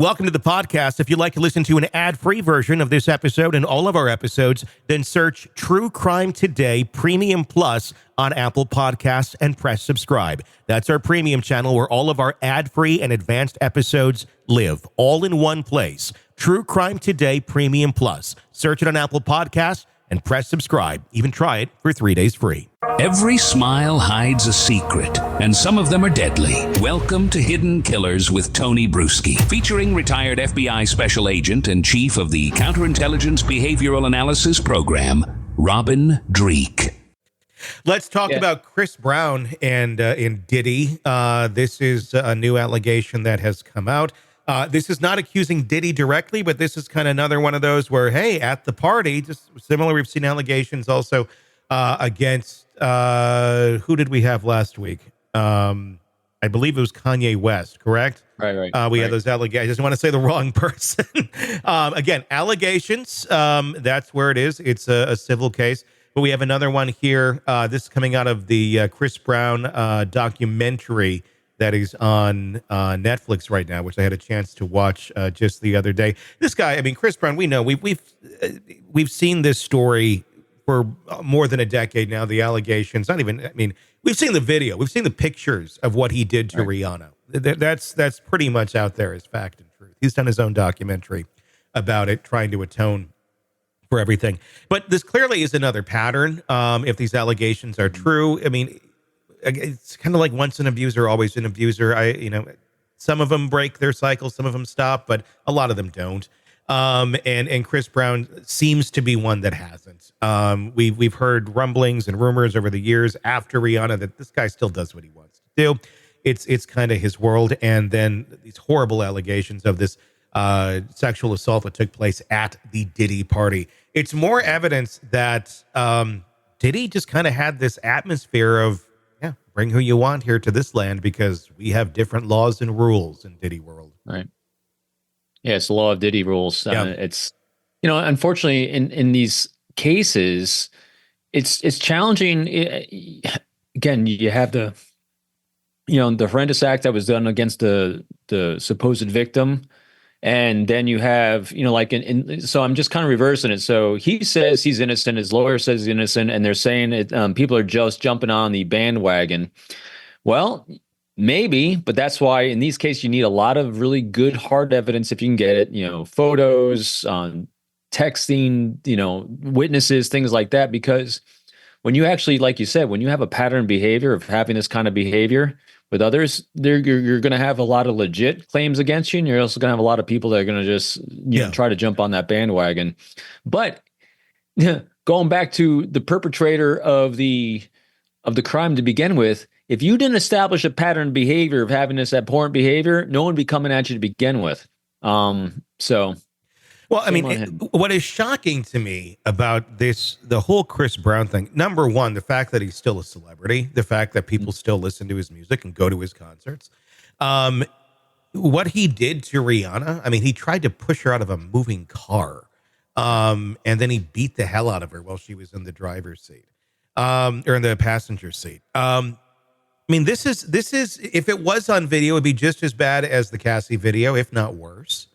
Welcome to the podcast. If you'd like to listen to an ad-free version of this episode and all of our episodes, then search True Crime Today Premium Plus on Apple Podcasts and press subscribe. That's our premium channel where all of our ad-free and advanced episodes live, all in one place. True Crime Today Premium Plus. Search it on Apple Podcasts and press subscribe. Even try it for 3 days free. Every smile hides a secret, and some of them are deadly. Welcome to Hidden Killers with Tony Brueski, featuring retired FBI Special Agent and Chief of the Counterintelligence Behavioral Analysis Program, Robin Dreeke. Let's talk about Chris Brown and Diddy. This is a new allegation that has come out. This is not accusing Diddy directly, but this is kind of another one of those where, hey, at the party, just similar, we've seen allegations also against, who did we have last week? I believe it was Kanye West, correct? Right. We had those allegations. I just want to say the wrong person. Again, allegations, that's where it is. It's a civil case. But we have another one here. This is coming out of the Chris Brown documentary that is on Netflix right now, which I had a chance to watch just the other day. This guy, I mean, Chris Brown, we know we've seen this story for more than a decade now. The allegations, not even, I mean, we've seen the video, we've seen the pictures of what he did to Rihanna. That's pretty much out there as fact and truth. He's done his own documentary about it, trying to atone for everything. But this clearly is another pattern. If these allegations are true, I mean, it's kind of like once an abuser, always an abuser. Some of them break their cycle, some of them stop, but a lot of them don't. And Chris Brown seems to be one that hasn't. We've heard rumblings and rumors over the years after Rihanna that this guy still does what he wants to do. It's kind of his world. And then these horrible allegations of this sexual assault that took place at the Diddy party. It's more evidence that Diddy just kind of had this atmosphere of, bring who you want here to this land because we have different laws and rules in Diddy world. Right. Yeah, it's the law of Diddy rules. It's, unfortunately in these cases, it's challenging. Again, you have the horrendous act that was done against the supposed victim. And then you have, so I'm just kind of reversing it. So he says he's innocent. His lawyer says he's innocent. And they're saying it, people are just jumping on the bandwagon. Well, maybe, but that's why in these cases, you need a lot of really good hard evidence if you can get it, photos, texting, witnesses, things like that. Because when you actually, like you said, when you have a pattern behavior of having this kind of behavior with others, you're going to have a lot of legit claims against you, and you're also going to have a lot of people that are going to just try to jump on that bandwagon. But going back to the perpetrator of the crime to begin with, if you didn't establish a pattern behavior of having this abhorrent behavior, no one would be coming at you to begin with. Well, I mean, what is shocking to me about the whole Chris Brown thing, number one, the fact that he's still a celebrity, the fact that people still listen to his music and go to his concerts. What he did to Rihanna, I mean, he tried to push her out of a moving car. And then he beat the hell out of her while she was in the driver's seat, or in the passenger seat. I mean, this is, if it was on video, it'd be just as bad as the Cassie video, if not worse.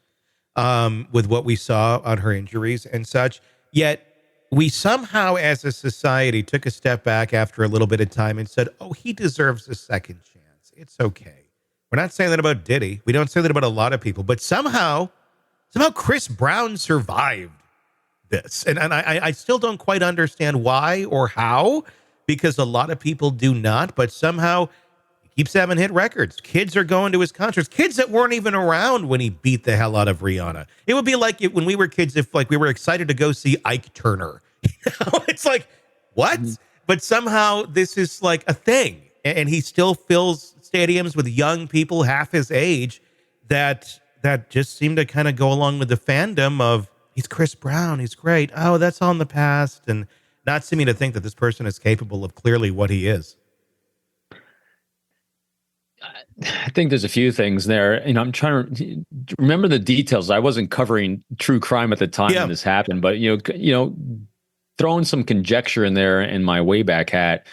With what we saw on her injuries and such. Yet we somehow as a society took a step back after a little bit of time and said, oh, he deserves a second chance. It's okay. We're not saying that about Diddy. We don't say that about a lot of people, but somehow Chris Brown survived this. And I still don't quite understand why or how, because a lot of people do not, but somehow keeps having hit records. Kids are going to his concerts. Kids that weren't even around when he beat the hell out of Rihanna. It would be like when we were kids, if like we were excited to go see Ike Turner. It's like, what? But somehow this is like a thing. And he still fills stadiums with young people half his age that just seem to kind of go along with the fandom of, he's Chris Brown, he's great. Oh, that's all in the past. And not seeming to think that this person is capable of clearly what he is. I think there's a few things there. I'm trying to remember the details. I wasn't covering true crime at the time when this happened, but throwing some conjecture in there in my Wayback hat.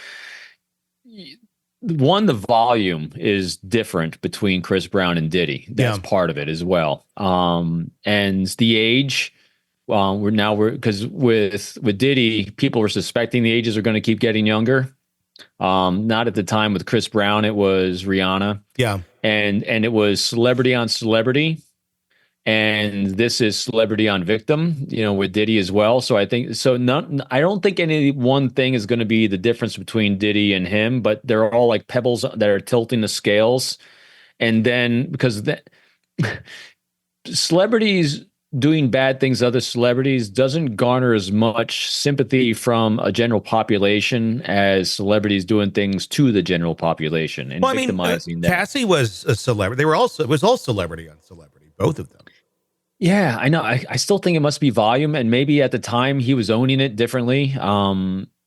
one, the volume is different between Chris Brown and Diddy. That's part of it as well. And the age, we're because with Diddy, people were suspecting the ages are going to keep getting younger. Not at the time with Chris Brown, it was Rihanna. Yeah. And it was celebrity on celebrity. And this is celebrity on victim, with Diddy as well. So I think I don't think any one thing is going to be the difference between Diddy and him, but they're all like pebbles that are tilting the scales. And then because celebrities doing bad things to other celebrities doesn't garner as much sympathy from a general population as celebrities doing things to the general population and victimizing them. Cassie was a celebrity. It was all celebrity on celebrity, both of them. Yeah, I know. I still think it must be volume, and maybe at the time he was owning it differently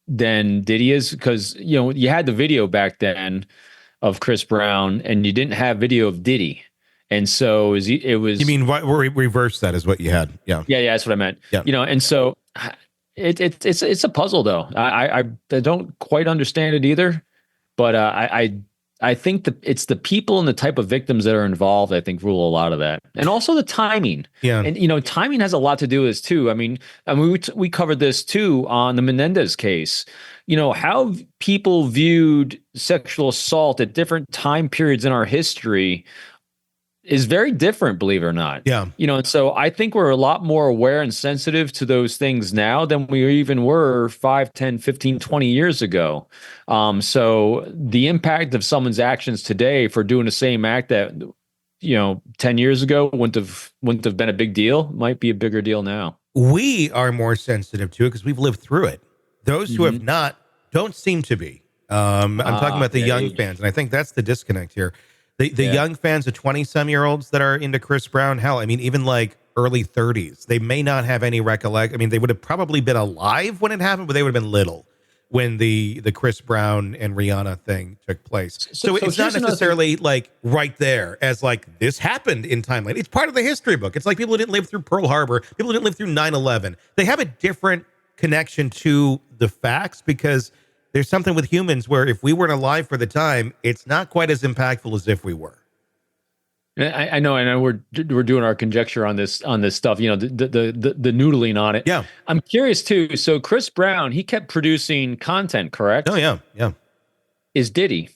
than Diddy is, because you had the video back then of Chris Brown, and you didn't have video of Diddy, and so it was. You mean reverse that is what you had? Yeah, that's what I meant. Yeah. And so it's a puzzle though. I don't quite understand it either, but I think that it's the people and the type of victims that are involved, I think, rule a lot of that. And also the timing. Yeah. And, timing has a lot to do with this too. I mean, we covered this too on the Menendez case. How people viewed sexual assault at different time periods in our history is very different, believe it or not. Yeah. And so I think we're a lot more aware and sensitive to those things now than we even were 5, 10, 15, 20 years ago. So the impact of someone's actions today for doing the same act that, 10 years ago wouldn't have been a big deal, might be a bigger deal now. We are more sensitive to it because we've lived through it. Those who have not don't seem to be. I'm talking about the young fans, and I think that's the disconnect here. The young fans, the 20-some-year-olds that are into Chris Brown, hell, I mean, even like early 30s, they may not have any recollection. I mean, they would have probably been alive when it happened, but they would have been little when the Chris Brown and Rihanna thing took place. So it's not necessarily like right there as like this happened in timeline. It's part of the history book. It's like people who didn't live through Pearl Harbor, people who didn't live through 9/11. They have a different connection to the facts because there's something with humans where if we weren't alive for the time, it's not quite as impactful as if we were. I know we're doing our conjecture on this stuff, the noodling on it. Yeah. I'm curious too. So Chris Brown, he kept producing content, correct? Oh yeah. Is Diddy?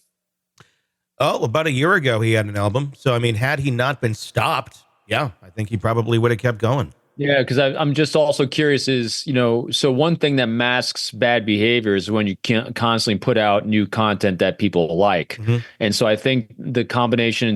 Oh, about a year ago he had an album. So I mean, had he not been stopped, I think he probably would have kept going. Yeah, because I'm just also curious is, so one thing that masks bad behavior is when you can't constantly put out new content that people like. Mm-hmm. And so I think the combination,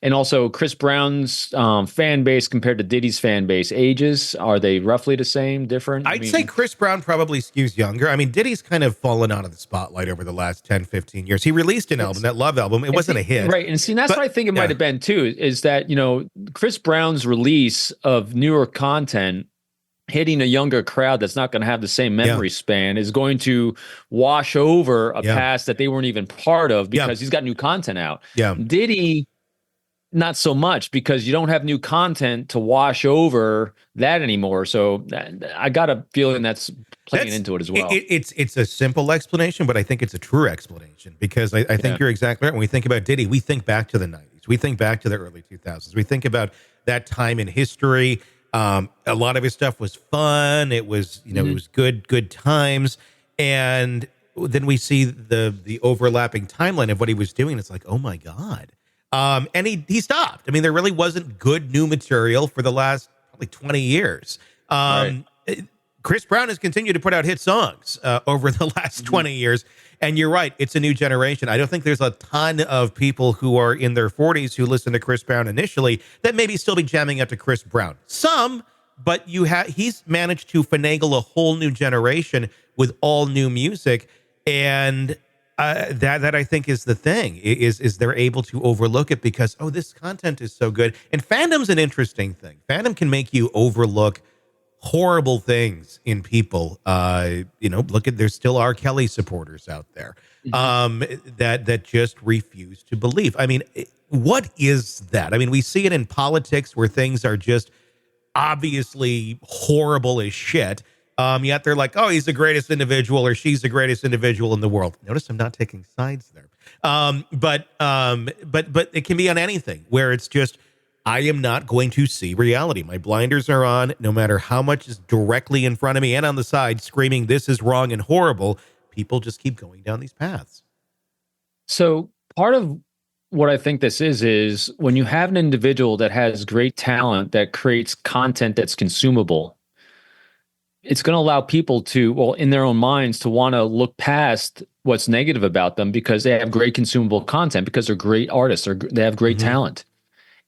and also Chris Brown's fan base compared to Diddy's fan base, ages, are they roughly the same, different? I'd say Chris Brown probably skews younger. I mean, Diddy's kind of fallen out of the spotlight over the last 10, 15 years. He released an album, that Love album. It wasn't a hit. Right. And see, that's what I think it might have been too, is that, Chris Brown's release of newer content hitting a younger crowd that's not going to have the same memory span is going to wash over a past that they weren't even part of because he's got new content out. Yeah. Diddy, not so much because you don't have new content to wash over that anymore. So I got a feeling that's playing into it as well. It's a simple explanation, but I think it's a true explanation because I think you're exactly right. When we think about Diddy, we think back to the 90s. We think back to the early 2000s. We think about that time in history. A lot of his stuff was fun. It was, it was good times. And then we see the overlapping timeline of what he was doing. It's like, oh my God. And he stopped. I mean, there really wasn't good new material for the last probably 20 years. Chris Brown has continued to put out hit songs over the last 20 years. And you're right. It's a new generation. I don't think there's a ton of people who are in their 40s who listen to Chris Brown initially that maybe still be jamming out to Chris Brown. Some, but he's managed to finagle a whole new generation with all new music. And that I think is the thing is they're able to overlook it because, this content is so good. And fandom's an interesting thing. Fandom can make you overlook horrible things in people. There's still R. Kelly supporters out there that just refuse to believe. I mean, what is that? I mean, we see it in politics where things are just obviously horrible as shit. Yet they're like, he's the greatest individual or she's the greatest individual in the world. Notice I'm not taking sides there. But it can be on anything where it's just, I am not going to see reality. My blinders are on, no matter how much is directly in front of me and on the side screaming, this is wrong and horrible. People just keep going down these paths. So part of what I think this is when you have an individual that has great talent that creates content that's consumable, it's going to allow people to, well, in their own minds, to want to look past what's negative about them because they have great consumable content, because they're great artists, or they have great talent.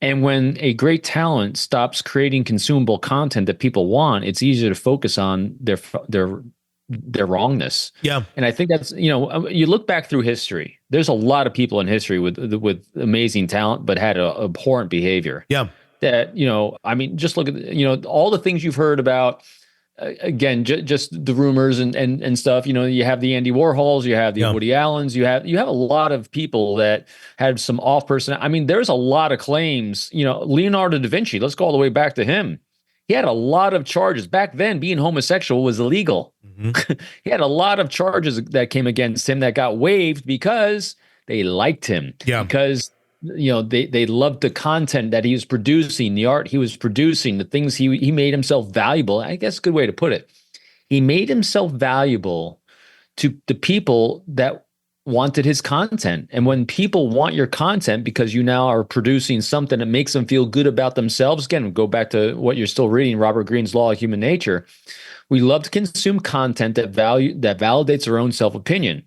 And when a great talent stops creating consumable content that people want, it's easier to focus on their wrongness. Yeah. And I think that's, you look back through history, there's a lot of people in history with amazing talent, but had a abhorrent behavior. Yeah. That, I mean, just look at, all the things you've heard about, again, just the rumors and stuff. You have the Andy Warhols, you have the Woody Allens, you have a lot of people that had some off person. I mean, there's a lot of claims. Leonardo da Vinci. Let's go all the way back to him. He had a lot of charges back then. Being homosexual was illegal. He had a lot of charges that came against him that got waived because they liked him. Yeah. Because they loved the content that he was producing, the art he was producing, the things he made himself valuable. I guess a good way to put it. He made himself valuable to the people that wanted his content. And when people want your content because you now are producing something that makes them feel good about themselves, again, go back to what you're still reading, Robert Greene's Law of Human Nature. We love to consume content that validates our own self-opinion.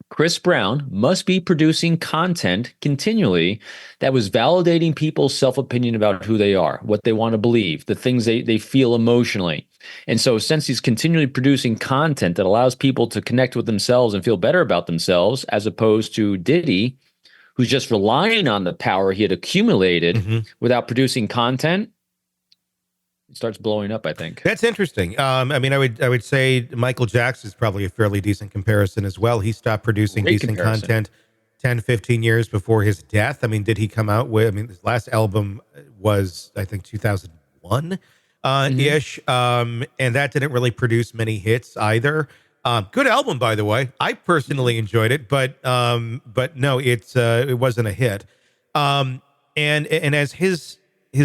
Chris Brown must be producing content continually that was validating people's self-opinion about who they are, what they want to believe, the things they feel emotionally. And so since he's continually producing content that allows people to connect with themselves and feel better about themselves, as opposed to Diddy, who's just relying on the power he had accumulated without producing content, it starts blowing up, I think. That's interesting. I mean, I would say Michael Jackson is probably a fairly decent comparison as well. He stopped producing decent content 10, 15 years before his death. I mean, did he come out with, his last album was, I think, 2001 ish. And that didn't really produce many hits either. Good album, by the way. I personally enjoyed it, but no, it wasn't a hit. And as his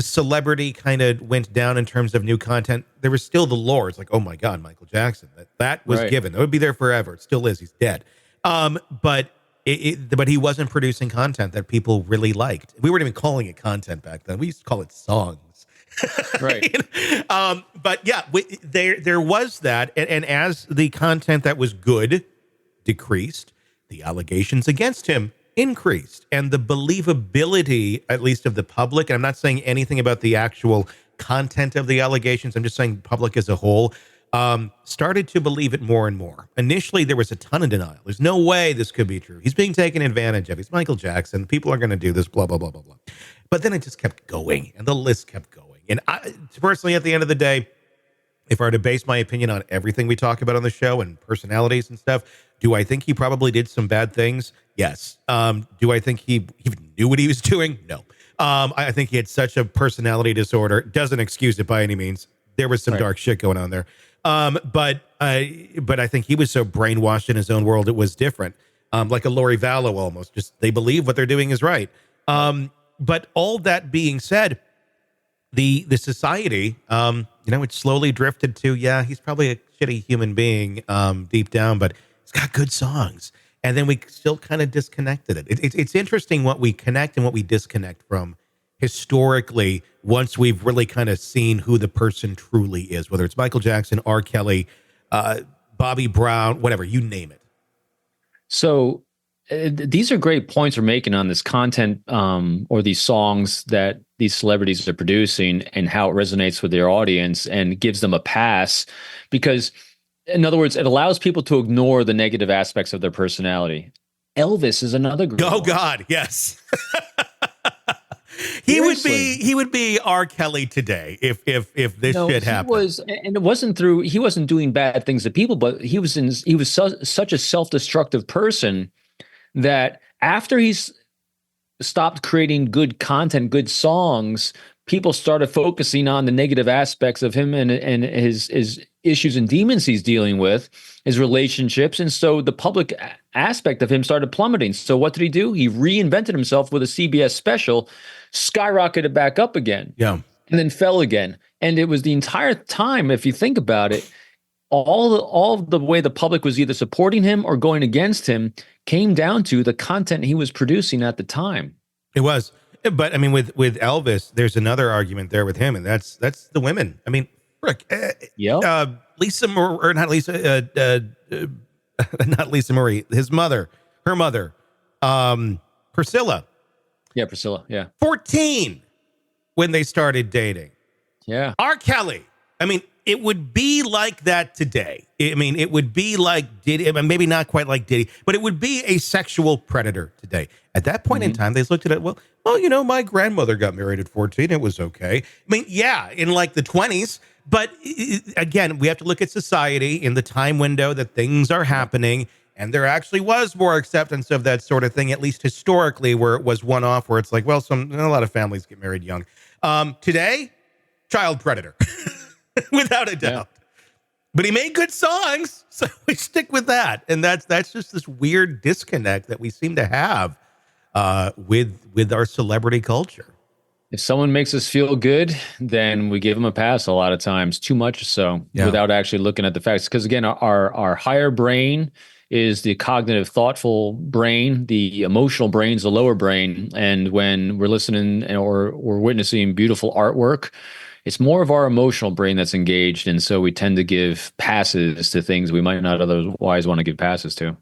celebrity kind of went down in terms of new content, there was still the lore. It's like, oh my God, Michael Jackson, that was given. That would be there forever. It still is. He's dead. But he wasn't producing content that people really liked. We weren't even calling it content back then. We used to call it songs. Right. But yeah, there was that. And as the content that was good decreased, the allegations against him increased, and the believability, at least of the public, and I'm not saying anything about the actual content of the allegations, I'm just saying public as a whole, started to believe it more and more. Initially, there was a ton of denial. There's no way this could be true. He's being taken advantage of. He's Michael Jackson. People are going to do this, blah, blah, blah, blah, blah. But then it just kept going, and the list kept going. And I, personally, at the end of the day, if I were to base my opinion on everything we talk about on the show and personalities and stuff, do I think he probably did some bad things? Yes. Do I think he even knew what he was doing? No. I think he had such a personality disorder. Doesn't excuse it by any means. There was some dark shit going on there. But I think he was so brainwashed in his own world, it was different. Like a Lori Vallow almost. Just they believe what they're doing is right. But all that being said, the society, it slowly drifted to, yeah, he's probably a shitty human being deep down, but he's got good songs. And then we still kind of disconnected it. It's interesting what we connect and what we disconnect from historically once we've really kind of seen who the person truly is, whether it's Michael Jackson, R. Kelly, Bobby Brown, whatever, you name it. So these are great points we're making on this content or these songs that these celebrities are producing and how it resonates with their audience and gives them a pass because, in other words, it allows people to ignore the negative aspects of their personality. Elvis is another great one. God, yes. He would be R. Kelly today if this shit happened. And it wasn't through, he wasn't doing bad things to people, but he was such a self-destructive person that after he's stopped creating good content, good songs, people started focusing on the negative aspects of him and his issues and demons he's dealing with, his relationships. And so the public aspect of him started plummeting. So what did he do? He reinvented himself with a CBS special, skyrocketed back up again, and then fell again. And it was the entire time, if you think about it, all the way the public was either supporting him or going against him came down to the content he was producing at the time. It was. But I mean, with Elvis, there's another argument there with him, and that's the women. I mean, look, Lisa, or not Lisa, not Lisa Marie, her mother, Priscilla. Yeah, Priscilla. Yeah. 14 when they started dating. Yeah. R. Kelly. I mean, it would be like that today. I mean, it would be like Diddy, maybe not quite like Diddy, but it would be a sexual predator today. At that point in time, they looked at it, well, my grandmother got married at 14. It was okay. I mean, yeah, in like the 20s. But again, we have to look at society in the time window that things are happening. And there actually was more acceptance of that sort of thing, at least historically, where it was one-off, where it's like, well, a lot of families get married young. Today, child predator. Without a doubt. Yeah. But he made good songs, so we stick with that. And that's just this weird disconnect that we seem to have with our celebrity culture. If someone makes us feel good, then we give them a pass a lot of times, too much so, without actually looking at the facts. Because again, our higher brain is the cognitive, thoughtful brain. The emotional brain is the lower brain. And when we're listening or we're witnessing beautiful artwork, it's more of our emotional brain that's engaged. And so we tend to give passes to things we might not otherwise want to give passes to.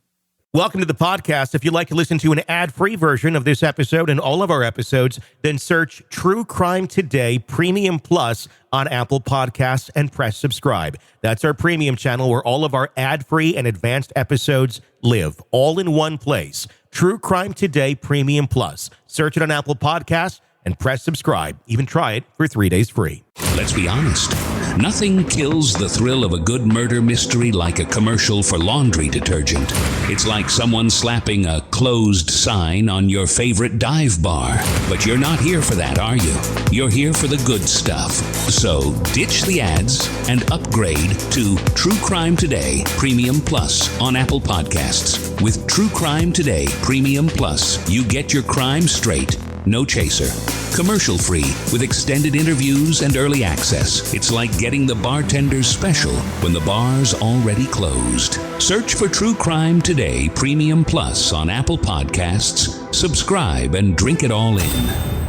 Welcome to the podcast. If you'd like to listen to an ad-free version of this episode and all of our episodes, then search True Crime Today Premium Plus on Apple Podcasts and press subscribe. That's our premium channel where all of our ad-free and advanced episodes live, all in one place. True Crime Today Premium Plus. Search it on Apple Podcasts and press subscribe. Even try it for 3 days free. Let's be honest. Nothing kills the thrill of a good murder mystery like a commercial for laundry detergent. It's like someone slapping a closed sign on your favorite dive bar. But you're not here for that, are you? You're here for the good stuff. So ditch the ads and upgrade to True Crime Today Premium Plus on Apple Podcasts. With True Crime Today Premium Plus, you get your crime straight. No chaser. Commercial free with extended interviews and early access. It's like getting the bartender's special when the bar's already closed. Search for True Crime Today Premium Plus on Apple Podcasts. Subscribe and drink it all in.